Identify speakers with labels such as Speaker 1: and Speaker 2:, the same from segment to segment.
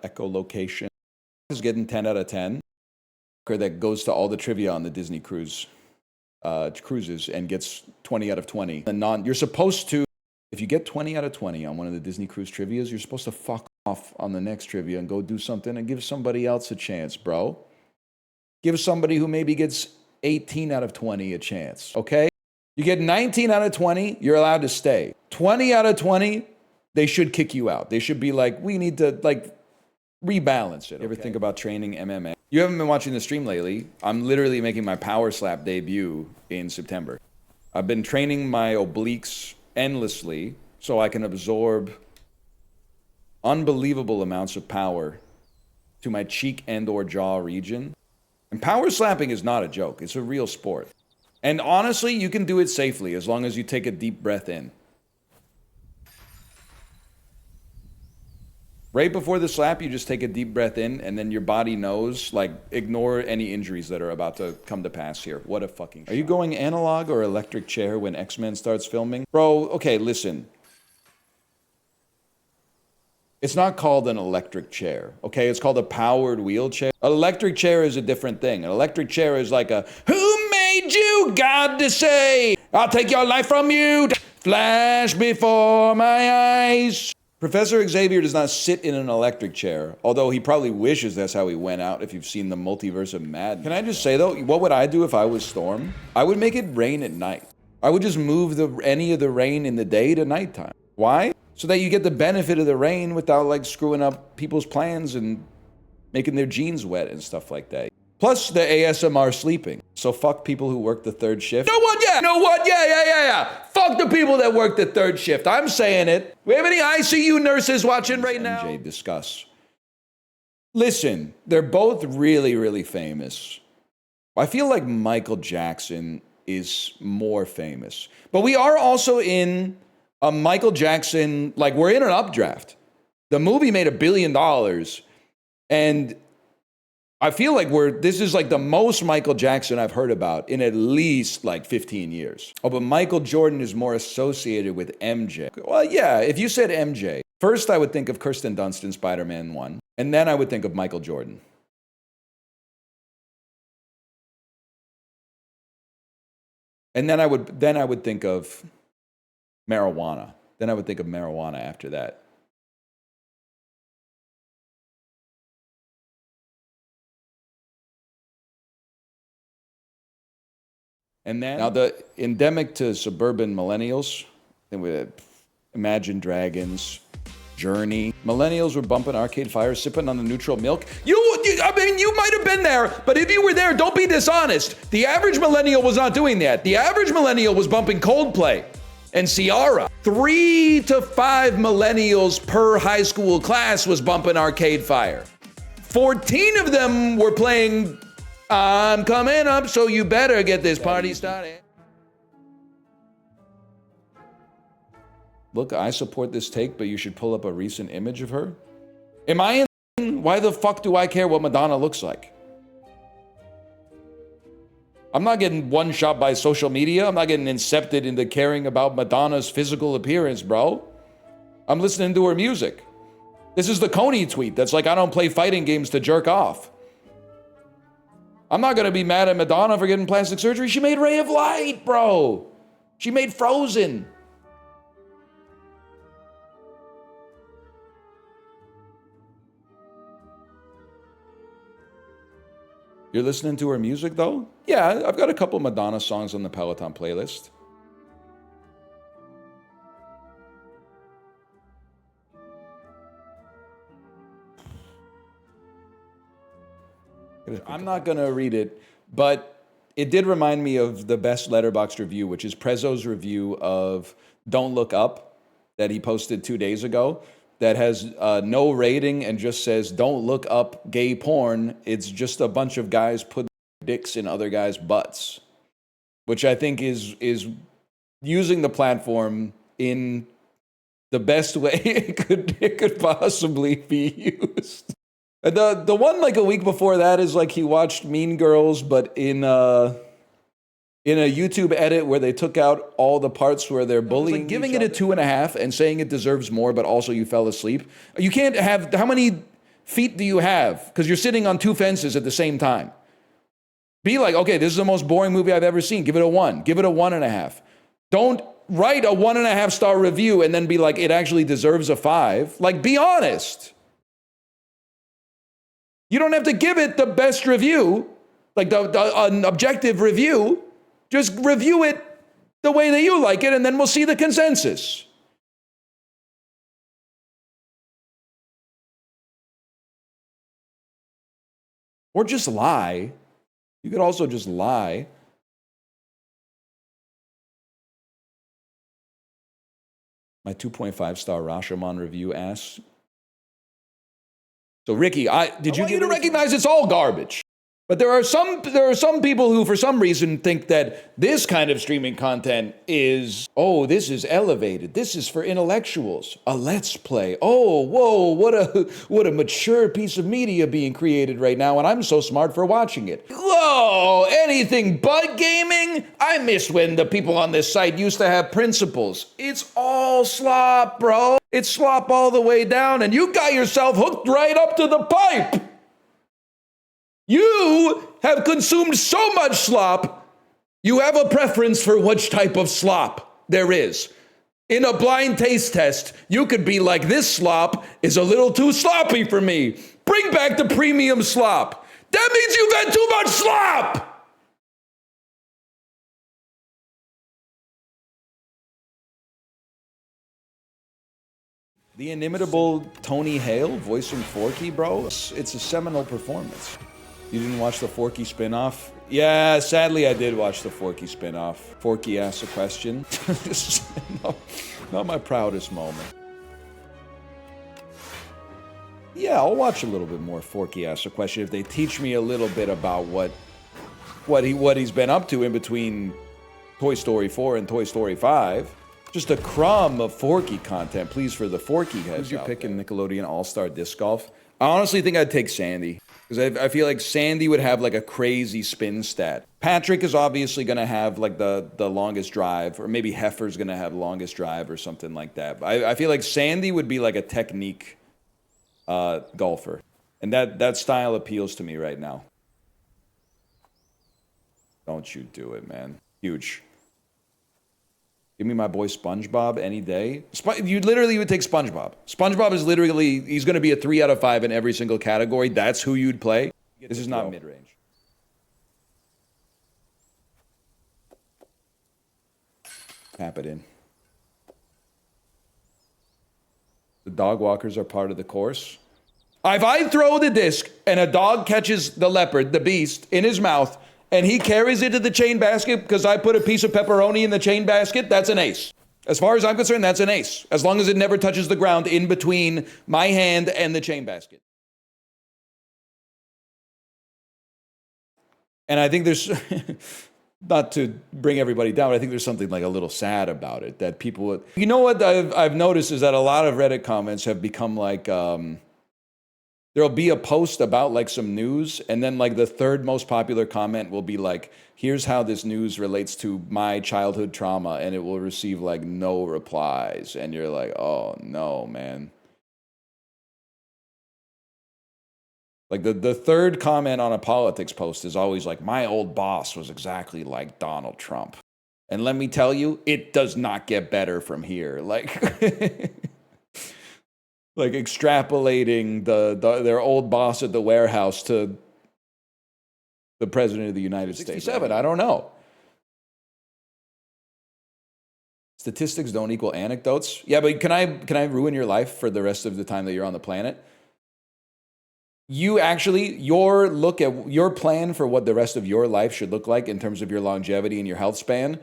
Speaker 1: echolocation is getting 10 out of 10. That goes to all the trivia on the Disney cruises and gets 20 out of 20. You're supposed to, if you get 20 out of 20 on one of the Disney cruise trivias, you're supposed to fuck off on the next trivia and go do something and give somebody else a chance, bro. Give somebody who maybe gets 18 out of 20 a chance, okay? You get 19 out of 20, you're allowed to stay. 20 out of 20, they should kick you out. They should be like, we need to rebalance it. Okay? You ever think about training MMA? You haven't been watching the stream lately. I'm literally making my power slap debut in September. I've been training my obliques endlessly so I can absorb unbelievable amounts of power to my cheek and or jaw region. And power slapping is not a joke. It's a real sport. And honestly, you can do it safely as long as you take a deep breath in. Right before the slap, you just take a deep breath in, and then your body knows, ignore any injuries that are about to come to pass here. What a fucking shot. Are you going analog or electric chair when X-Men starts filming? Bro, okay, listen. It's not called an electric chair, okay? It's called a powered wheelchair. An electric chair is a different thing. An electric chair is like a, who made you, God, to say, I'll take your life from you, flash before my eyes. Professor Xavier does not sit in an electric chair, although he probably wishes that's how he went out if you've seen the multiverse of madness. Can I just say though, what would I do if I was Storm? I would make it rain at night. I would just move any of the rain in the day to nighttime. Why? So that you get the benefit of the rain without screwing up people's plans and making their jeans wet and stuff like that. Plus the ASMR sleeping. So fuck people who work the third shift. You know what? Yeah. Fuck the people that work the third shift. I'm saying it. We have any ICU nurses watching right now? MJ, discuss. Listen, they're both really, really famous. I feel like Michael Jackson is more famous. But we are also in a Michael Jackson, we're in an updraft. The movie made $1 billion. And I feel like this is the most Michael Jackson I've heard about in at least 15 years. Oh, but Michael Jordan is more associated with MJ. Well, yeah, if you said MJ, first I would think of Kirsten Dunst in Spider-Man 1, and then I would think of Michael Jordan. And then I would think of marijuana. Then I would think of marijuana after that. And then, now the endemic to suburban millennials, then we had Imagine Dragons, Journey. Millennials were bumping Arcade Fire, sipping on the neutral milk. You might have been there, but if you were there, don't be dishonest. The average millennial was not doing that. The average millennial was bumping Coldplay and Ciara. 3 to 5 millennials per high school class was bumping Arcade Fire. 14 of them were playing I'm coming up, so you better get this party started. Look, I support this take, but you should pull up a recent image of her. Am I in? Why the fuck do I care what Madonna looks like? I'm not getting one shot by social media. I'm not getting incepted into caring about Madonna's physical appearance, bro. I'm listening to her music. This is the Coney tweet that's I don't play fighting games to jerk off. I'm not going to be mad at Madonna for getting plastic surgery. She made Ray of Light, bro. She made Frozen. You're listening to her music, though? Yeah, I've got a couple Madonna songs on the Peloton playlist. I'm not going to read it, but it did remind me of the best Letterboxd review, which is Prezzo's review of Don't Look Up that he posted 2 days ago that has no rating and just says, don't look up gay porn. It's just a bunch of guys putting dicks in other guys' butts, which I think is using the platform in the best way it could possibly be used. The one a week before that is he watched Mean Girls, but in a YouTube edit where they took out all the parts where they're bullying, giving it a 2.5 and saying it deserves more, but also you fell asleep. You can't have how many feet do you have? Because you're sitting on two fences at the same time. Be like, okay, this is the most boring movie I've ever seen. Give it a 1. Give it a 1.5. Don't write a 1.5 star review and then be like, it actually deserves a 5. Like, be honest. You don't have to give it the best review, like an objective review. Just review it the way that you like it, and then we'll see the consensus. Or just lie. You could also just lie. My 2.5 star Rashomon review asks. So Ricky, I want you to recognize it's all garbage. But there are some people who, for some reason, think that this kind of streaming content is, oh, this is elevated. This is for intellectuals. A let's play. Oh, whoa, what a mature piece of media being created right now, and I'm so smart for watching it. Whoa, anything but gaming? I miss when the people on this site used to have principles. It's all slop, bro. It's slop all the way down, and you got yourself hooked right up to the pipe. You have consumed so much slop, you have a preference for which type of slop there is. In a blind taste test, you could be like, this slop is a little too sloppy for me. Bring back the premium slop. That means you've had too much slop. The inimitable Tony Hale voicing Forky, bro. It's a seminal performance. You didn't watch the Forky spinoff? Yeah, sadly I did watch the Forky spinoff. Forky asked a question. Not my proudest moment. Yeah, I'll watch a little bit more Forky asked a question if they teach me a little bit about what he's been up to in between Toy Story 4 and Toy Story 5. Just a crumb of Forky content, please, for the Forky heads. Who's your pick in Nickelodeon All-Star Disc Golf? I honestly think I'd take Sandy. Because I feel like Sandy would have like a crazy spin stat. Patrick is obviously going to have like the longest drive, or maybe Heifer's going to have longest drive or something like that. But I feel like Sandy would be like a technique golfer. And that style appeals to me right now. Don't you do it, man. Huge. Give me my boy SpongeBob any day. You literally would take SpongeBob. SpongeBob is literally, he's going to be a 3 out of 5 in every single category. That's who you'd play. This is not mid-range. Tap it in. The dog walkers are part of the course. If I throw the disc and a dog catches the leopard, the beast, in his mouth, and he carries it to the chain basket because I put a piece of pepperoni in the chain basket, that's an ace. As far as I'm concerned, that's an ace. As long as it never touches the ground in between my hand and the chain basket. And I think there's, not to bring everybody down, but I think there's something like a little sad about it. That people, you know what I've noticed is that a lot of Reddit comments have become like, there'll be a post about like some news, and then like the third most popular comment will be like, here's how this news relates to my childhood trauma, and it will receive like no replies. And you're like, oh no, man. Like the third comment on a politics post is always like, my old boss was exactly like Donald Trump. And let me tell you, it does not get better from here. Like... like extrapolating their old boss at the warehouse to the president of the United States. 67, I don't know. Statistics don't equal anecdotes. Yeah, but can I ruin your life for the rest of the time that you're on the planet? You actually, your plan for what the rest of your life should look like in terms of your longevity and your health span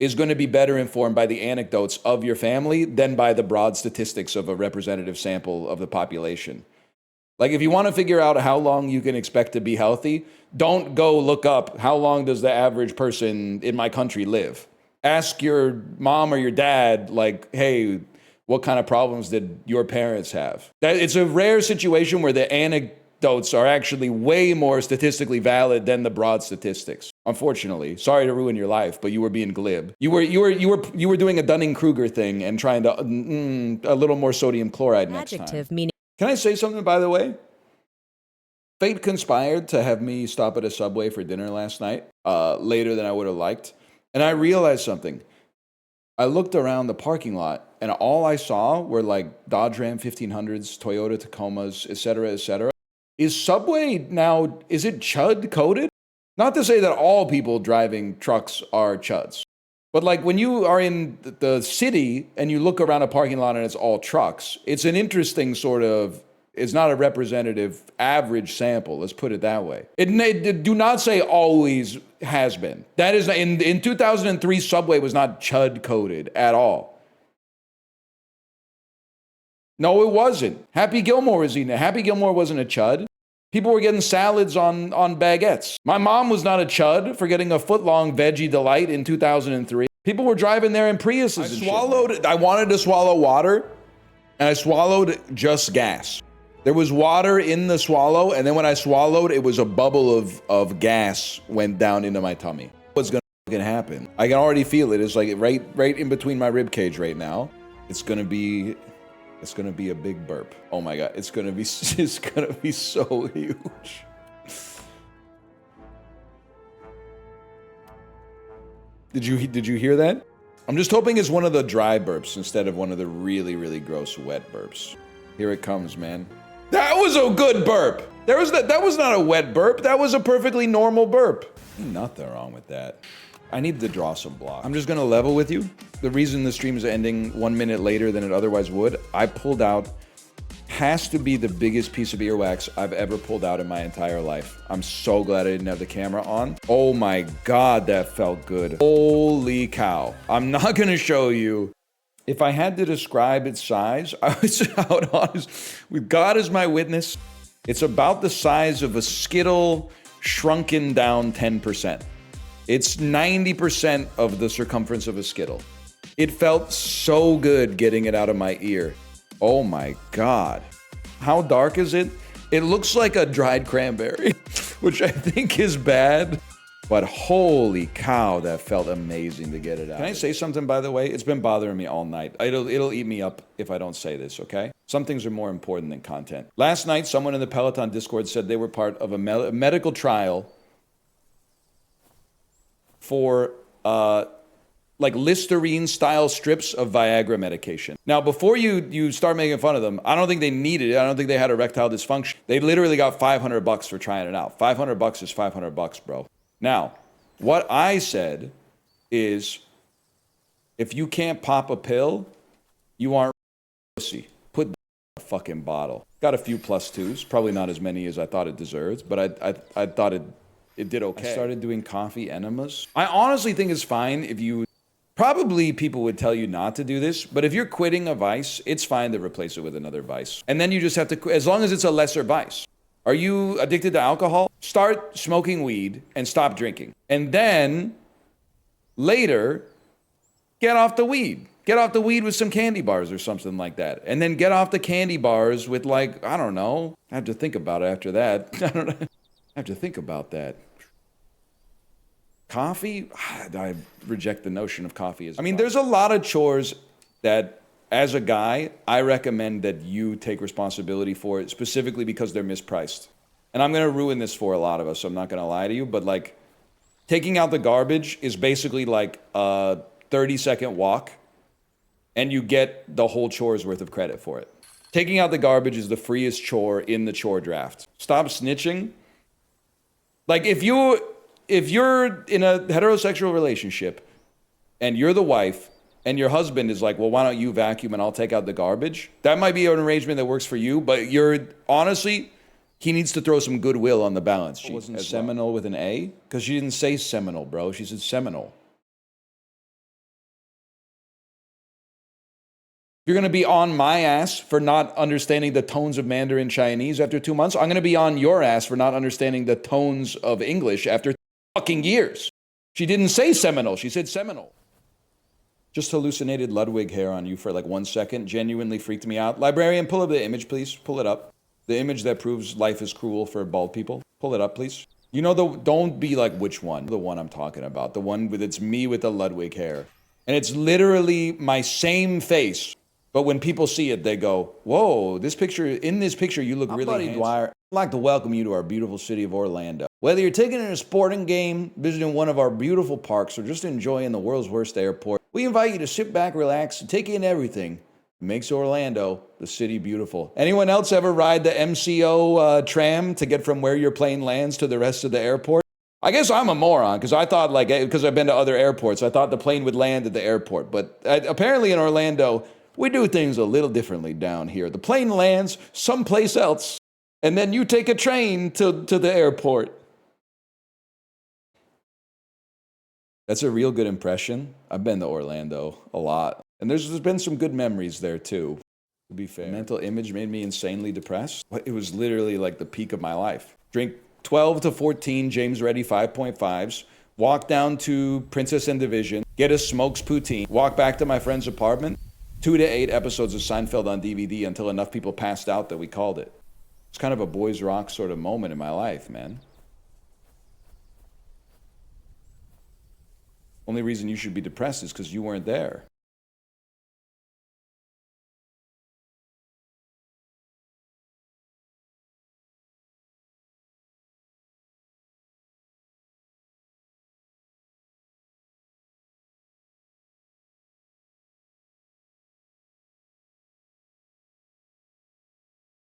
Speaker 1: is going to be better informed by the anecdotes of your family than by the broad statistics of a representative sample of the population. Like, if you want to figure out how long you can expect to be healthy, don't go look up how long does the average person in my country live. Ask your mom or your dad, like, hey, what kind of problems did your parents have? It's a rare situation where the anecdotes are actually way more statistically valid than the broad statistics. Unfortunately, sorry to ruin your life, but you were being glib. You were doing a Dunning-Kruger thing and trying to a little more sodium chloride next time.
Speaker 2: Meaning.
Speaker 1: Can I say something, by the way? Fate conspired to have me stop at a Subway for dinner last night, later than I would have liked. And I realized something. I looked around the parking lot, and all I saw were like Dodge Ram 1500s, Toyota Tacomas, etc., etc. Is Subway now, is it Chud-Coded? Not to say that all people driving trucks are chuds. But like when you are in the city and you look around a parking lot and it's all trucks, it's an interesting sort of, it's not a representative average sample, let's put it that way. It do not say always has been. That is, in 2003, Subway was not Chud-Coded at all. No, it wasn't. Happy Gilmore was eating it. Happy Gilmore wasn't a chud. People were getting salads on baguettes. My mom was not a chud for getting a foot-long veggie delight in 2003. People were driving there in Priuses. I wanted to swallow water, and I swallowed just gas. There was water in the swallow, and then when I swallowed, it was a bubble of gas went down into my tummy. What's gonna happen? I can already feel it. It's like right in between my rib cage right now. It's gonna be a big burp. Oh my god, it's gonna be so huge. Did you hear that? I'm just hoping it's one of the dry burps instead of one of the really, really gross wet burps. Here it comes, man. That was a good burp. That was not a wet burp. That was a perfectly normal burp. Nothing wrong with that. I need to draw some blocks. I'm just gonna level with you. The reason the stream is ending 1 minute later than it otherwise would, I pulled out, has to be the biggest piece of earwax I've ever pulled out in my entire life. I'm so glad I didn't have the camera on. Oh my god, that felt good. Holy cow. I'm not gonna show you. If I had to describe its size, I was out honest. With God as my witness, it's about the size of a Skittle shrunken down 10%. It's 90% of the circumference of a Skittle. It felt so good getting it out of my ear. Oh my god. How dark is it? It looks like a dried cranberry, which I think is bad. But holy cow, that felt amazing to get it out. Can I say something, by the way? It's been bothering me all night. It'll eat me up if I don't say this, okay? Some things are more important than content. Last night, someone in the Peloton Discord said they were part of a medical trial for like Listerine-style strips of Viagra medication. Now, before you start making fun of them, I don't think they needed it. I don't think they had erectile dysfunction. They literally got $500 for trying it out. $500 is $500, bro. Now, what I said is, if you can't pop a pill, you aren't pussy. Put in a fucking bottle. Got a few plus twos, probably not as many as I thought it deserved, but I thought it did okay. I started doing coffee enemas. I honestly think it's fine if you, probably people would tell you not to do this, but if you're quitting a vice, it's fine to replace it with another vice. And then you just have to, as long as it's a lesser vice. Are you addicted to alcohol? Start smoking weed and stop drinking. And then later, get off the weed. Get off the weed with some candy bars or something like that. And then get off the candy bars with, like, I don't know. I have to think about it after that. I don't know. I have to think about that. Coffee? I reject the notion of coffee as, I mean, there's a lot of chores that, as a guy, I recommend that you take responsibility for it, specifically because they're mispriced. And I'm gonna ruin this for a lot of us, so I'm not gonna lie to you, but like, taking out the garbage is basically like a 30-second walk, and you get the whole chore's worth of credit for it. Taking out the garbage is the freest chore in the chore draft. Stop snitching. Like, if you're in a heterosexual relationship, and you're the wife, and your husband is like, well, why don't you vacuum and I'll take out the garbage? That might be an arrangement that works for you, but honestly, he needs to throw some goodwill on the balance sheet. Wasn't seminal with an A? Because she didn't say seminal, bro. She said seminal. You're going to be on my ass for not understanding the tones of Mandarin Chinese after 2 months. I'm going to be on your ass for not understanding the tones of English after fucking years. She didn't say seminal. She said seminal. Just hallucinated Ludwig hair on you for like 1 second. Genuinely freaked me out. Librarian, pull up the image, please. Pull it up. The image that proves life is cruel for bald people. Pull it up, please. You know, don't be like, which one? The one I'm talking about. The one with, it's me with the Ludwig hair. And it's literally my same face, But when people see it, they go, whoa, in this picture, you look really handsome. Dwyer. I'd like to welcome you to our beautiful city of Orlando. Whether you're taking in a sporting game, visiting one of our beautiful parks, or just enjoying the world's worst airport, we invite you to sit back, relax, and take in everything that makes Orlando the city beautiful. Anyone else ever ride the MCO tram to get from where your plane lands to the rest of the airport? I guess I'm a moron, because I thought, because I've been to other airports, I thought the plane would land at the airport. But apparently in Orlando, we do things a little differently down here. The plane lands someplace else, and then you take a train to the airport. That's a real good impression. I've been to Orlando a lot. And there's been some good memories there, too, to be fair. Mental image made me insanely depressed. It was literally like the peak of my life. Drink 12 to 14 James Ready 5.5s, walk down to Princess and Division, get a smokes poutine, walk back to my friend's apartment, 2 to 8 episodes of Seinfeld on DVD until enough people passed out that we called it. It's kind of a boys rock sort of moment in my life, man. Only reason you should be depressed is because you weren't there.